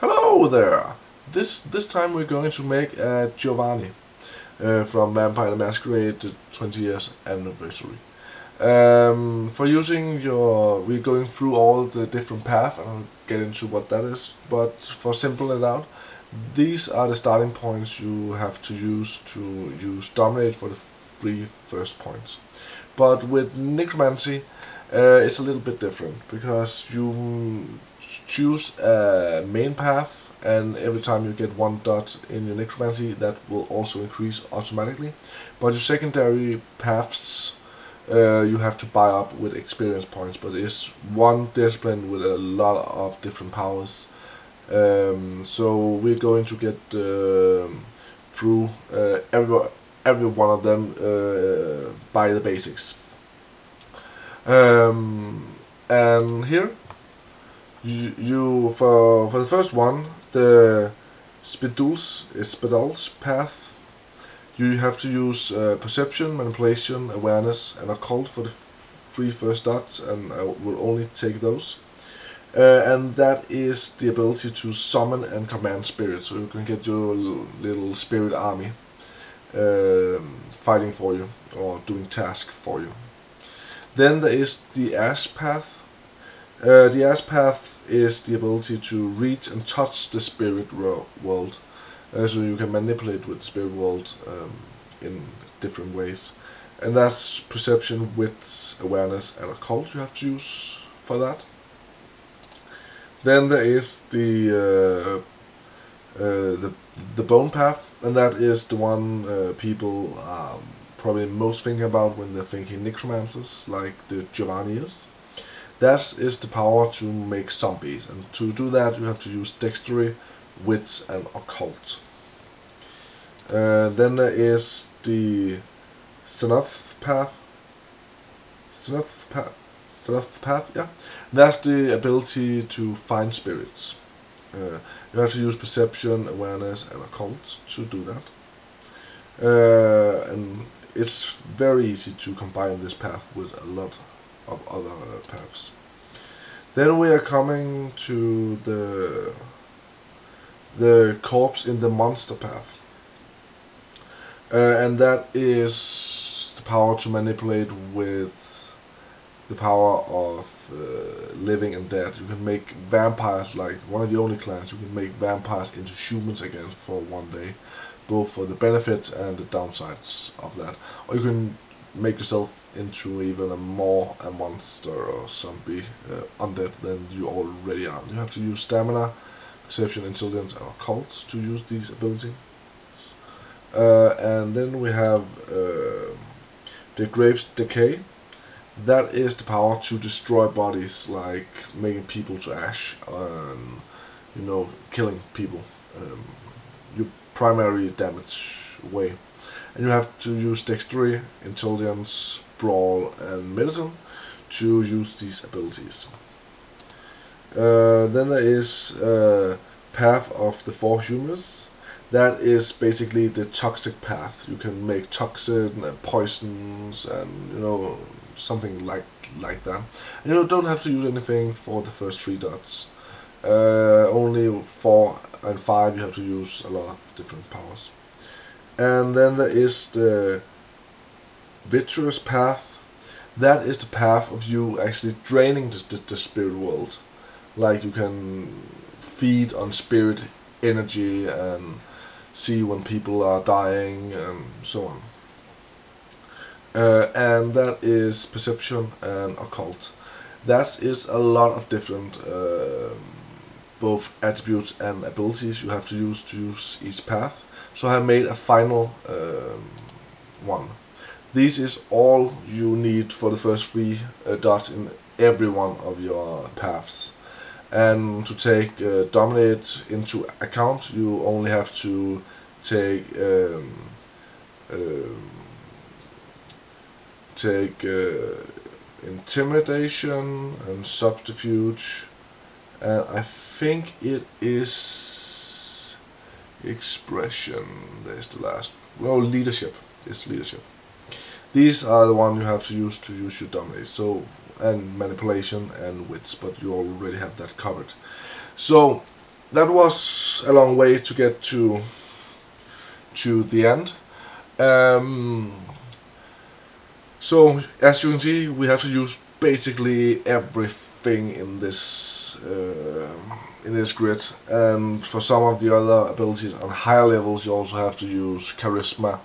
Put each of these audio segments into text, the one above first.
Hello there! This time we're going to make a Giovanni from Vampire the Masquerade 20 years anniversary. For using we're going through all the different paths, and I'll get into what that is, but for simple it out, these are the starting points you have to use Dominate for the 3 first points. But with Necromancy, it's a little bit different, because you choose a main path, and every time you get 1 dot in your Necromancy, that will also increase automatically. But your secondary paths, you have to buy up with experience points, but it's one discipline with a lot of different powers. So we're going to get through every one of them by the basics. And here you for the first one, the Spedal's path, you have to use perception, manipulation, awareness, and occult for the 3 first dots, and I will only take those. And that is the ability to summon and command spirits, so you can get your little spirit army fighting for you or doing tasks for you. Then there is the Ash path. The Ash path is the ability to reach and touch the spirit world, so you can manipulate with the spirit world in different ways. And that's perception, wits, awareness, and occult you have to use for that. Then there is the bone path, and that is the one people are probably most thinking about when they're thinking necromancers, like the Giovanni is. That is the power to make zombies, and to do that you have to use Dexterity, Wits, and Occult. Then there is the Stealth path. Yeah. That's the ability to find spirits. You have to use perception, awareness, and occult to do that. And it's very easy to combine this path with a lot of other paths. Then we are coming to the corpse in the monster path. And that is the power to manipulate with the power of living and dead. You can make vampires, like one of the only clans, you can make vampires into humans again for 1 day, both for the benefits and the downsides of that. Or you can make yourself into even a monster or zombie undead than you already are. You have to use stamina, perception, intelligence, and occult to use these abilities. And then we have the Grave's Decay. That is the power to destroy bodies, like making people to ash and killing people. Your primary damage way. And you have to use Dexterity, Intelligence, Brawl, and Medicine to use these abilities. Then there is Path of the 4 Humors. That is basically the toxic path. You can make toxin and poisons and something like that. And you don't have to use anything for the first 3 dots. Only 4 and 5 you have to use a lot of different powers. And then there is the Virtuous path. That is the path of you actually draining the spirit world. Like you can feed on spirit energy and see when people are dying and so on. And that is perception and occult. That is a lot of different both attributes and abilities you have to use each path. So I have made a final one. This is all you need for the first 3 dots in every one of your paths. And to take Dominate into account, you only have to take Intimidation and Subterfuge, and I think it is Expression. There's the last. No, Leadership. It's Leadership. These are the ones you have to use your Dominate. So, and Manipulation and Wits, but you already have that covered. So that was a long way to get to the end. So as you can see, we have to use basically everything in this grid, and for some of the other abilities on higher levels, you also have to use charisma.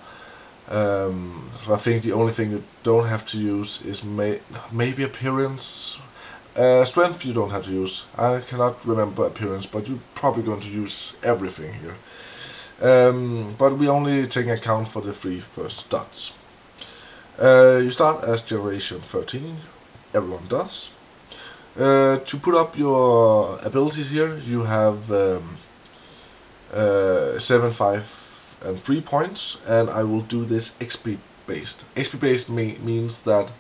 So I think the only thing you don't have to use is maybe appearance. Strength you don't have to use. I cannot remember appearance, but you're probably going to use everything here. But we only take account for the 3 first dots. You start as generation 13, everyone does. To put up your abilities here, you have 7, 5 and 3 points, and I will do this XP based. XP based means that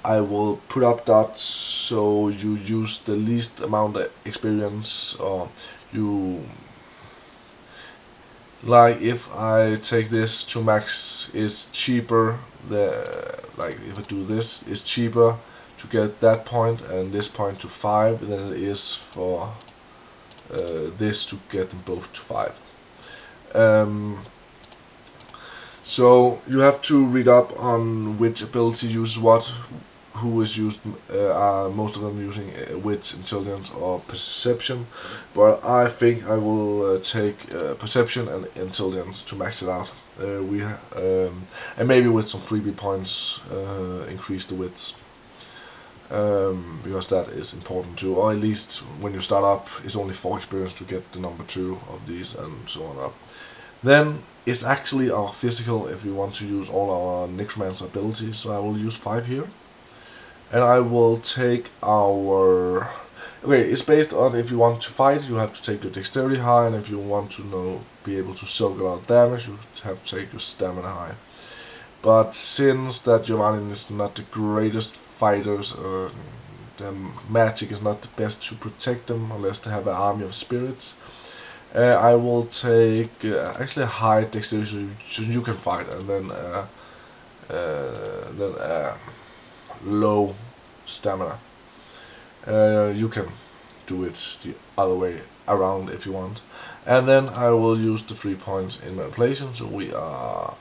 I will put up dots so you use the least amount of experience, or you, like if I take this to max, it's cheaper, like if I do this, it's cheaper to get that point and this point to 5 than it is for this to get them both to 5. So you have to read up on which ability uses what, who is used, most of them using Wits, Intelligence or Perception, but I think I will take Perception and Intelligence to max it out. And maybe with some freebie points increase the Wits, because that is important too, or at least when you start up it's only 4 experience to get the number 2 of these and so on up. Then it's actually our physical if we want to use all our necromancer abilities, so I will use 5 here. And I will take our... Okay, it's based on if you want to fight, you have to take your dexterity high, and if you want to be able to soak a lot of damage, you have to take your stamina high. But since that Giovanni is not the greatest fighters, the magic is not the best to protect them unless they have an army of spirits, I will take actually a high dexterity so you can fight, and then low stamina. You can do it the other way around if you want. And then I will use the 3 points in manipulation, so we are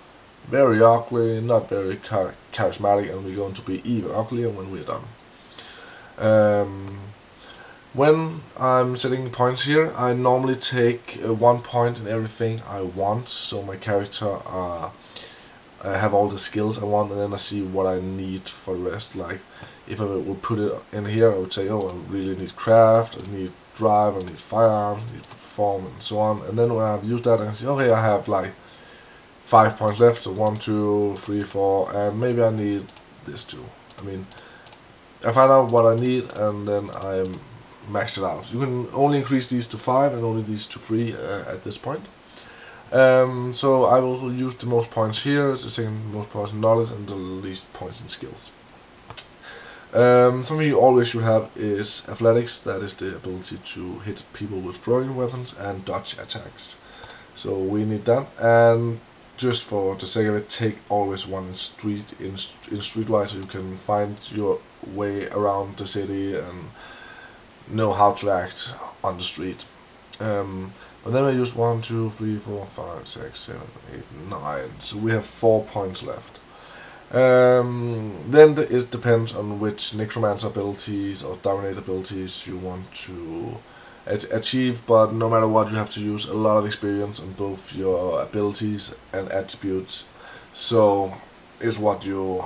very ugly, not very charismatic, and we're going to be even uglier when we're done. When I'm setting points here, I normally take 1 point in everything I want, so my character I have all the skills I want, and then I see what I need for the rest. Like if I would put it in here, I would say, oh, I really need craft, I need drive, I need firearms, I need perform, and so on. And then when I've used that, I can see, okay, I have like 5 points left, so 1, 2, 3, 4, and maybe I need this too. I mean, I find out what I need, and then I'm maxed it out. You can only increase these to 5 and only these to 3 at this point. So I will use the most points here, the second most points in knowledge, and the least points in skills. Something you always should have is athletics. That is the ability to hit people with throwing weapons and dodge attacks. So we need that, and just for the sake of it, take always 1 in streetwise, so you can find your way around the city and know how to act on the street. But then I use 1, 2, 3, 4, 5, 6, 7, 8, 9. So we have 4 points left. Then it depends on which necromancer abilities or dominate abilities you want to achieve. But no matter what, you have to use a lot of experience on both your abilities and attributes. So is what you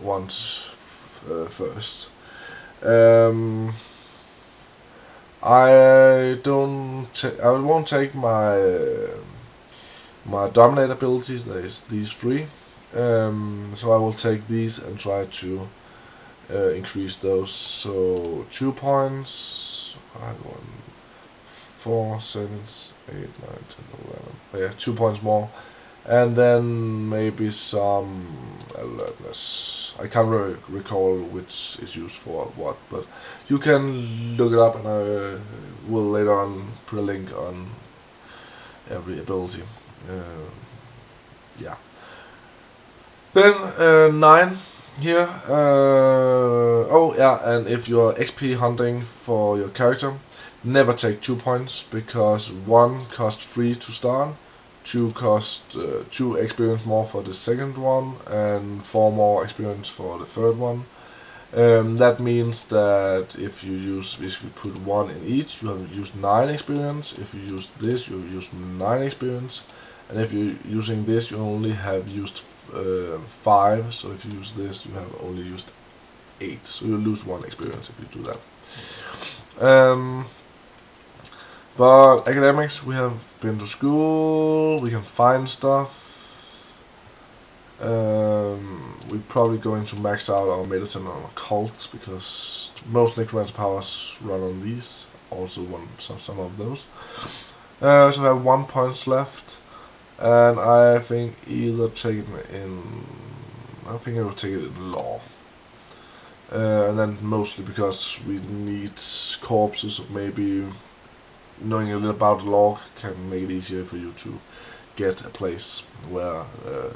want first. I won't take my dominate abilities. That is these 3. So I will take these and try to increase those. So 2 points. 4, 7, 8, 9, 10, 11. Yeah, 2 points more. And then maybe some alertness. I can't really recall which is used for what, but you can look it up, and I will later on put a link on every ability. Yeah. Then 9 here. Oh yeah, and if you're XP hunting for your character, never take 2 points, because 1 costs 3 to start, 2 cost 2 experience more for the second one, and 4 more experience for the third one. That means that if you put 1 in each, you have used 9 experience. If you use this, you have used 9 experience, and if you're using this, you only have used 5. So if you use this, you have only used 8. So you lose 1 experience if you do that. But academics, we have been to school, we can find stuff. We're probably going to max out our medicine on occult, because most necromancer powers run on these. Also some of those. So I have 1 point left, and I think either take it in. I think I will take it in law. And then mostly because we need corpses, or maybe knowing a little about the law can make it easier for you to get a place where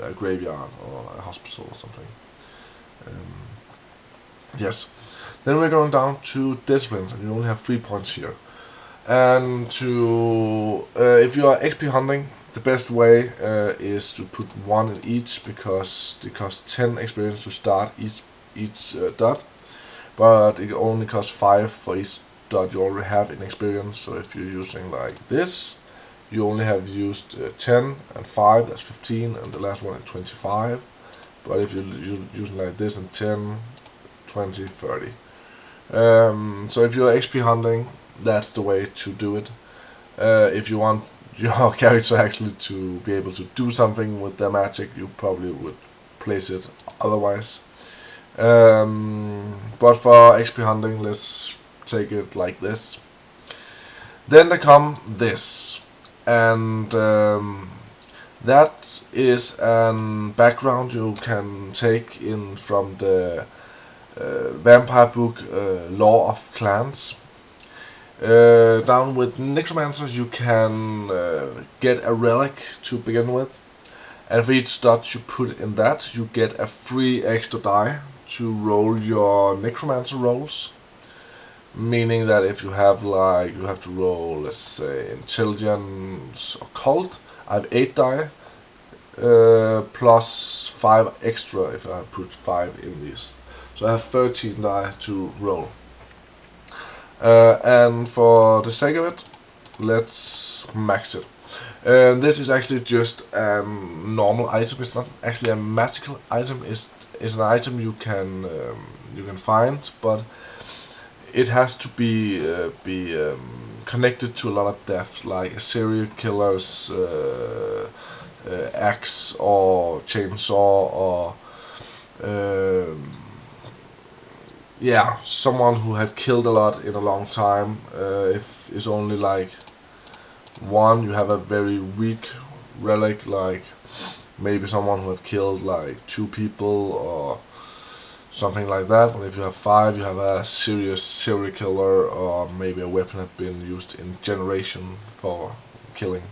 a graveyard or a hospital or something. Yes. Then we're going down to disciplines, and you only have 3 points here. And to if you are XP hunting, the best way is to put 1 in each, because it costs 10 experience to start each dot, but it only costs 5 for each dot you already have in experience. So if you're using like this, you only have used 10 and 5, that's 15, and the last one is 25. But if you're using like this, and 10, 20, 30. So if you're XP hunting, that's the way to do it. If you want your character actually to be able to do something with their magic, you probably would place it otherwise. But for XP hunting, let's take it like this. Then they come this, and that is an background you can take in from the vampire book Law of Clans. Down with necromancers, you can get a relic to begin with, and for each dot you put in that, you get a free extra die to roll your necromancer rolls. Meaning that if you have you have to roll, let's say, intelligence occult, I have 8 die, plus 5 extra if I put 5 in this. So I have 13 die to roll. And for the sake of it, let's max it. This is actually just a normal item. It's not actually a magical item. It's an item you can find, but it has to be connected to a lot of death, like a serial killer's axe or chainsaw, or yeah, someone who had killed a lot in a long time. If it's only like 1, you have a very weak relic, like maybe someone who have killed like 2 people or something like that. But if you have 5, you have a serious serial killer, or maybe a weapon had been used in generation for killing.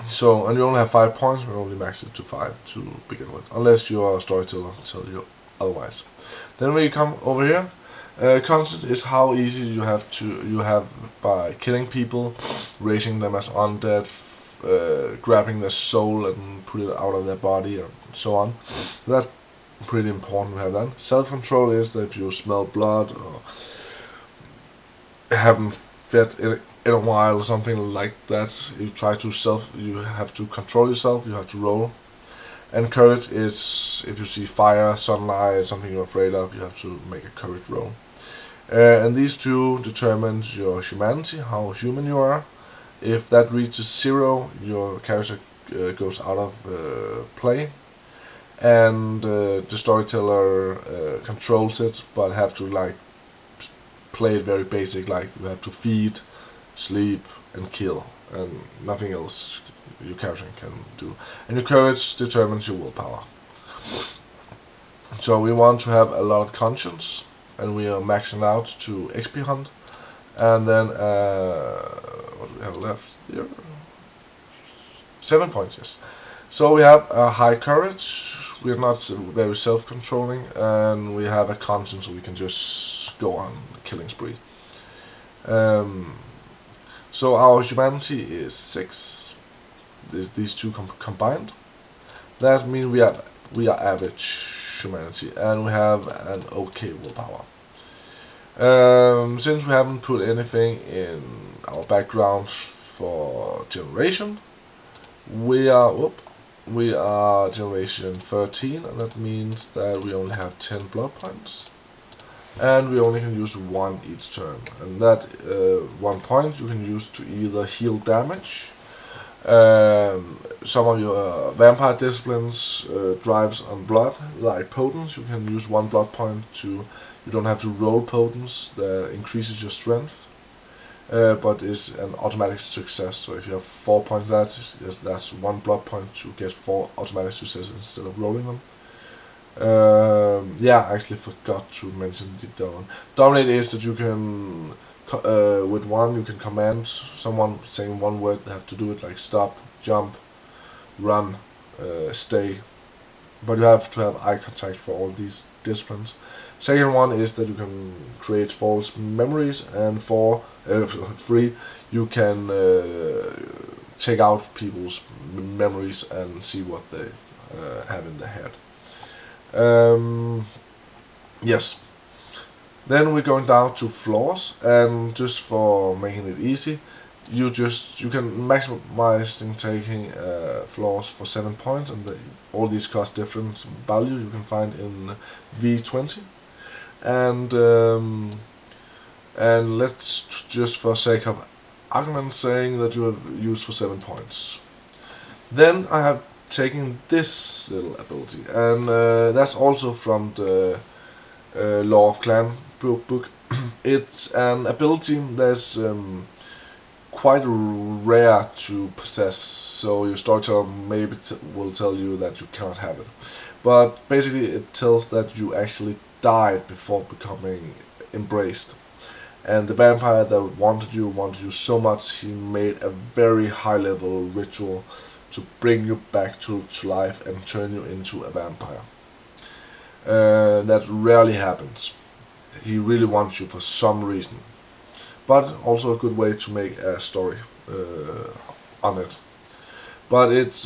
So, and you only have 5 points, we only max it to 5 to begin with, unless your storyteller tells you otherwise. Then when you come over here, constant is how easy you have by killing people, raising them as undead, grabbing their soul and put it out of their body, and so on. That's pretty important to have that. Self-control is that if you smell blood or haven't fed in a while or something like that, you have to control yourself, you have to roll. And courage is if you see fire, sunlight, something you're afraid of, you have to make a courage roll. And these two determine your humanity, how human you are. If that reaches 0, your character goes out of play, and the storyteller controls it, but have to like play it very basic, like you have to feed, sleep, and kill, and nothing else your character can do. And your courage determines your willpower. So we want to have a lot of conscience, and we are maxing out to XP hunt. And then what do we have left here? 7 points, yes. So we have a high courage, we are not very self-controlling, and we have a conscience, so we can just go on a killing spree. Um, so our humanity is 6. These two combined. That means we are average humanity, and we have an okay willpower. Since we haven't put anything in our background for generation, we are generation 13, and that means that we only have 10 blood points, and we only can use 1 each turn. And that 1 point you can use to either heal damage. Some of your vampire disciplines drives on blood, like potence. You can use 1 blood point to. You don't have to roll potence. That increases your strength, but is an automatic success. So if you have 4 points, that's 1 blood point to get 4 automatic successes instead of rolling them. Yeah, I actually forgot to mention the dominate is that you can. With 1 you can command someone saying 1 word. They have to do it, like stop, jump, run, stay, but you have to have eye contact for all these disciplines. Second one is that you can create false memories, and 3 you can take out people's memories and see what they have in their head. Yes. Then we're going down to flaws, and just for making it easy, you can maximize taking flaws for 7 points, and all these cost different value you can find in V20. And let's just for sake of argument saying that you have used for 7 points. Then I have taken this little ability, and that's also from the Law of Clan book. It's an ability that's quite rare to possess, so your storyteller maybe will tell you that you cannot have it. But basically it tells that you actually died before becoming embraced. And the vampire that wanted you so much, he made a very high level ritual to bring you back to life and turn you into a vampire. That rarely happens. He really wants you for some reason, but also a good way to make a story on it. But it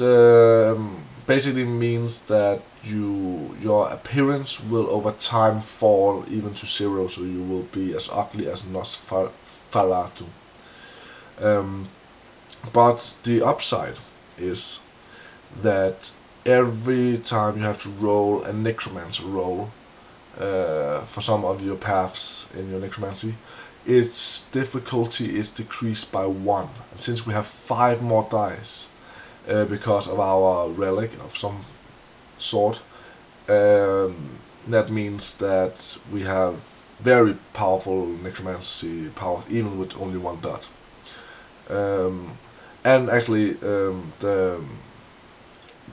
basically means that your appearance will over time fall even to 0, so you will be as ugly as Nosferatu. But the upside is that every time you have to roll a necromancer roll for some of your paths in your necromancy, its difficulty is decreased by 1. And since we have 5 more dice because of our relic of some sort, that means that we have very powerful necromancy power even with only 1 dot. And actually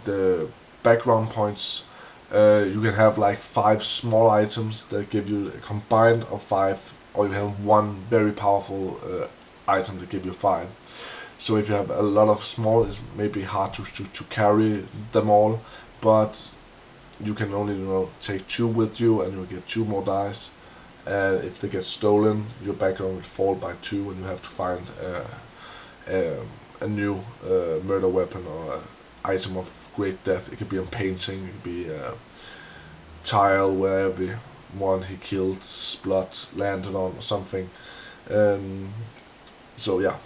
the background points, you can have like 5 small items that give you a combined of 5, or you have 1 very powerful item that give you 5. So if you have a lot of small, it's maybe hard to carry them all, but you can only take 2 with you, and you get 2 more dice. And if they get stolen, your background will fall by 2, and you have to find a new murder weapon or item of great death. It could be a painting, it could be a tile where everyone he killed's blood landed on or something. So yeah,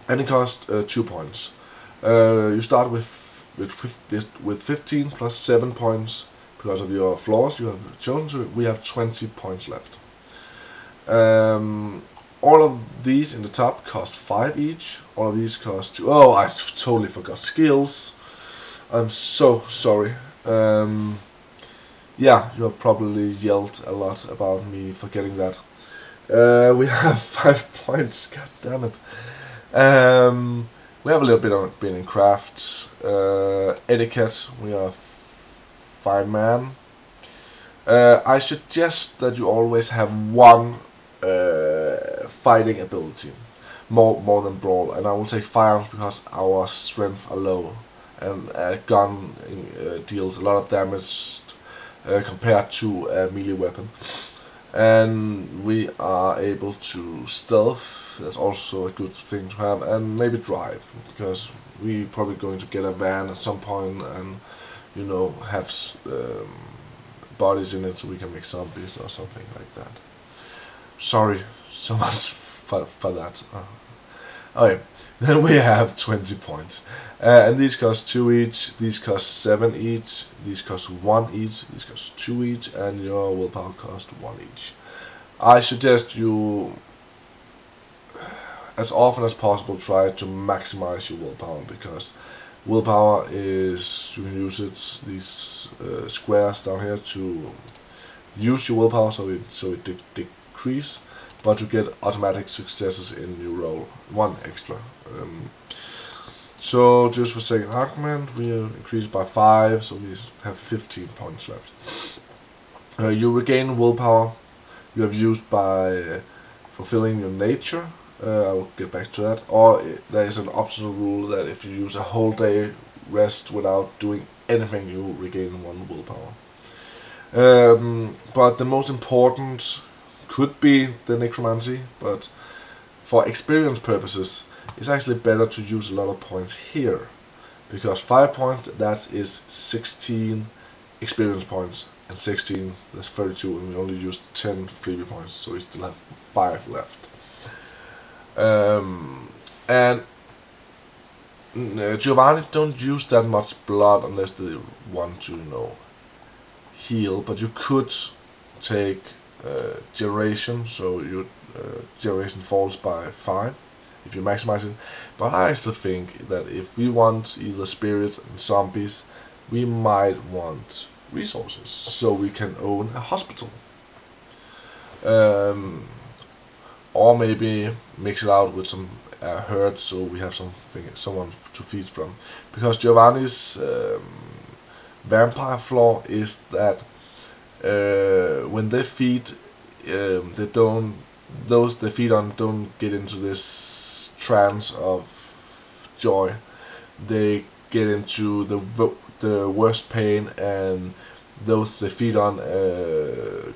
and it costs 2 points. You start with 15 plus 7 points because of your flaws you have chosen. So we have 20 points left. All of these in the top cost 5 each. All of these cost 2. Oh, I totally forgot skills. I'm so sorry. Yeah, you have probably yelled a lot about me forgetting that. We have 5 points. God damn it. We have a little bit in crafts. Etiquette. We are 5 man. I suggest that you always have 1 fighting ability, more than brawl, and I will take firearms because our strength are low, and a gun deals a lot of damage compared to a melee weapon. and we are able to stealth. That's also a good thing to have, and maybe drive, because we probably going to get a van at some point and have bodies in it so we can make zombies or something like that. Sorry so much for that. Okay, then we have 20 points. And these cost 2 each, these cost 7 each, these cost 1 each, these cost 2 each, and your willpower cost 1 each. I suggest you, as often as possible, try to maximize your willpower, because willpower is, you can use it, these squares down here, to use your willpower so it decrease, but you get automatic successes in your roll, 1 extra. So just for second argument, we increase by 5, so we have 15 points left. You regain willpower you have used by fulfilling your nature. I will get back to that. Or there is an optional rule that if you use a whole day rest without doing anything, you regain 1 willpower. But the most important could be the necromancy, but for experience purposes, it's actually better to use a lot of points here, because 5 points, that is 16 experience points, and 16, that's 32, and we only used 10 freebie points, so we still have 5 left. And Giovanni don't use that much blood unless they want to heal, but you could take generation, so your generation falls by 5 if you maximize it. But I actually think that if we want either spirits and zombies, we might want resources, so we can own a hospital, or maybe mix it out with some herd, so we have someone to feed from. Because Giovanni's vampire flaw is that when they feed, those they feed on don't get into this trance of joy. They get into the worst pain, and those they feed on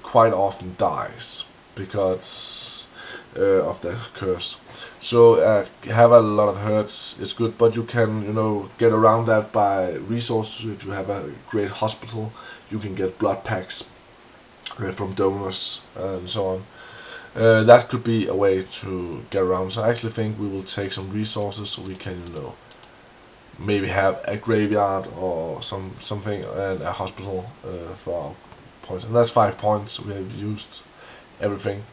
quite often dies because of the curse. So have a lot of herds, it's good, but you can get around that by resources. If you have a great hospital, you can get blood packs from donors and so on. That could be a way to get around. So I actually think we will take some resources so we can maybe have a graveyard or something, and a hospital for our points. And that's 5 points. We have used everything,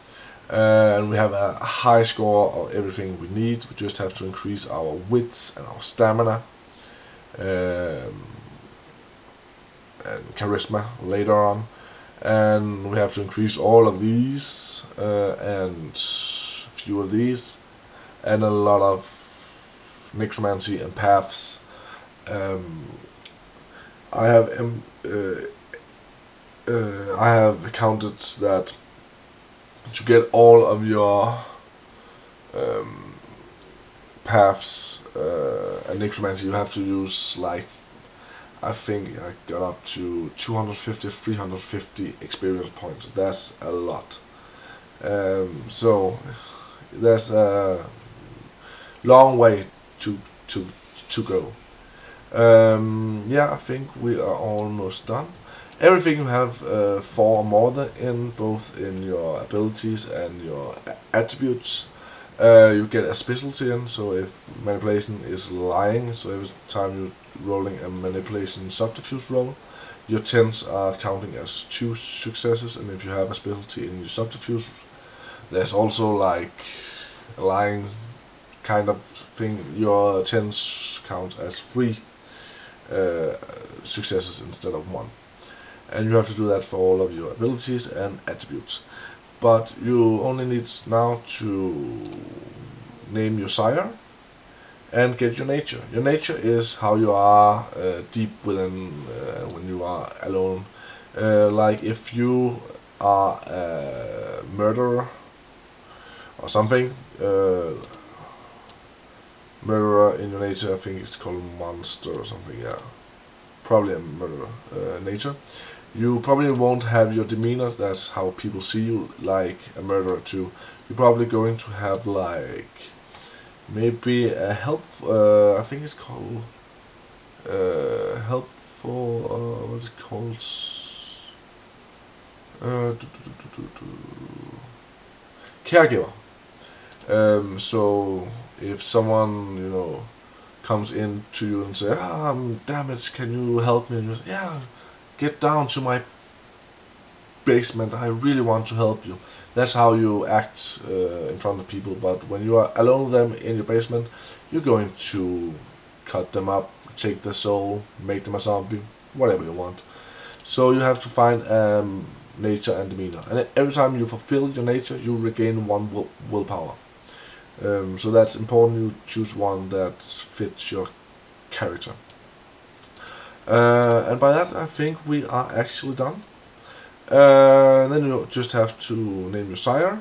and we have a high score of everything we need. We just have to increase our wits and our stamina and charisma later on, and we have to increase all of these and a few of these, and a lot of necromancy and paths. I have counted that to get all of your paths and necromancy, you have to use, like, I think I got up to 250, 350 experience points. That's a lot. So there's a long way to go. Yeah, I think we are almost done. Everything you have 4 or more in both in your abilities and your attributes, you get a specialty in. So if manipulation is lying, so every time you're rolling a manipulation subterfuge roll, your 10s are counting as 2 successes, and if you have a specialty in your subterfuge, there's also like a lying kind of thing, your 10s count as 3 successes instead of 1. And you have to do that for all of your abilities and attributes. But you only need now to name your sire and get your nature. Your nature is how you are deep within when you are alone. Like if you are a murderer or something, murderer in your nature, I think it's called monster or something, yeah. Probably a murderer nature. You probably won't have your demeanor, that's how people see you, like a murderer too. You're probably going to have like maybe a help. I think it's called help for what is it called? Caregiver. So if someone comes in to you and say, "Ah, I'm damaged. Can you help me?" And you say, "Yeah, get down to my basement. I really want to help you." That's how you act in front of people. But when you are alone with them in your basement, you're going to cut them up, take their soul, make them a zombie, whatever you want. So you have to find nature and demeanor, and every time you fulfill your nature, you regain one willpower. So that's important. You choose one that fits your character. And by that, I think we are actually done. Then you just have to name your sire,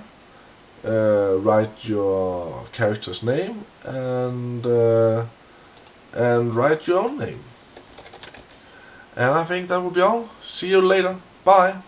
write your character's name, and write your own name. And I think that will be all. See you later. Bye.